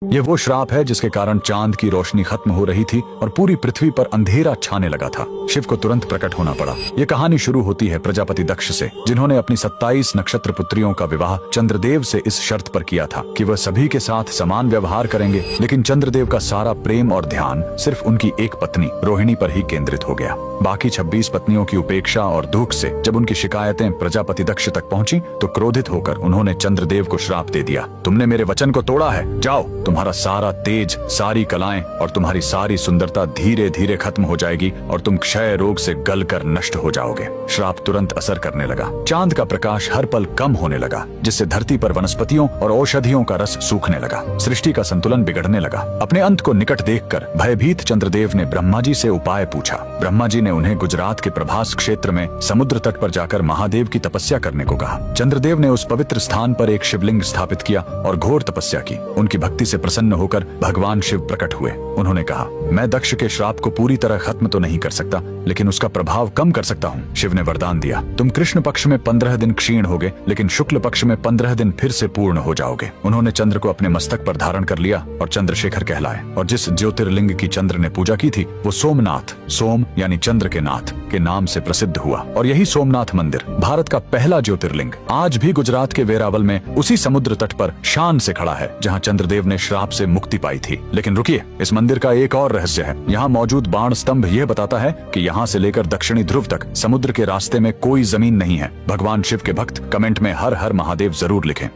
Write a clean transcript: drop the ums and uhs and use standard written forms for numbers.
ये वो श्राप है जिसके कारण चांद की रोशनी खत्म हो रही थी और पूरी पृथ्वी पर अंधेरा छाने लगा था। शिव को तुरंत प्रकट होना पड़ा। ये कहानी शुरू होती है प्रजापति दक्ष से, जिन्होंने अपनी 27 नक्षत्र पुत्रियों का विवाह चंद्रदेव से इस शर्त पर किया था कि वह सभी के साथ समान व्यवहार करेंगे। लेकिन चंद्रदेव का सारा प्रेम और ध्यान सिर्फ उनकी एक पत्नी रोहिणी पर ही केंद्रित हो गया। बाकी 26 पत्नियों की उपेक्षा और दुख से जब उनकी शिकायतें प्रजापति दक्ष तक पहुंची तो क्रोधित होकर उन्होंने चंद्रदेव को श्राप दे दिया, तुमने मेरे वचन को तोड़ा है, जाओ, तुम्हारा सारा तेज, सारी कलाएं और तुम्हारी सारी सुंदरता धीरे धीरे खत्म हो जाएगी और तुम क्षय रोग से गलकर नष्ट हो जाओगे। श्राप तुरंत असर करने लगा। चांद का प्रकाश हर पल कम होने लगा, जिससे धरती पर वनस्पतियों और औषधियों का रस सूखने लगा। सृष्टि का संतुलन बिगड़ने लगा। अपने अंत को निकट देखकर भयभीत चंद्रदेव ने ब्रह्मा जी से उपाय पूछा। ब्रह्मा जी ने उन्हें गुजरात के प्रभास क्षेत्र में समुद्र तट पर जाकर महादेव की तपस्या करने को कहा। चंद्रदेव ने उस पवित्र स्थान पर एक शिवलिंग स्थापित किया और घोर तपस्या की। उनकी भक्ति से प्रसन्न होकर भगवान शिव प्रकट हुए। उन्होंने कहा, मैं दक्ष के श्राप को पूरी तरह खत्म तो नहीं कर सकता, लेकिन उसका प्रभाव कम कर सकता हूँ। शिव ने वरदान दिया, तुम कृष्ण पक्ष में 15 दिन क्षीण होगे, लेकिन शुक्ल पक्ष में 15 दिन फिर से पूर्ण हो जाओगे। उन्होंने चंद्र को अपने मस्तक पर धारण कर लिया और चंद्रशेखर कहलाए। और जिस ज्योतिर्लिंग की चंद्र ने पूजा की थी वो सोमनाथ, सोम यानी चंद्र के नाथ के नाम से प्रसिद्ध हुआ। और यही सोमनाथ मंदिर भारत का पहला ज्योतिर्लिंग आज भी गुजरात के वेरावल में उसी समुद्र तट पर शान से खड़ा है, जहाँ चंद्रदेव ने श्राप से मुक्ति पाई थी। लेकिन रुकिए, इस मंदिर का एक और रहस्य है। यहाँ मौजूद बाण स्तंभ यह बताता है कि यहाँ से लेकर दक्षिणी ध्रुव तक समुद्र के रास्ते में कोई जमीन नहीं है। भगवान शिव के भक्त कमेंट में हर हर महादेव जरूर लिखें।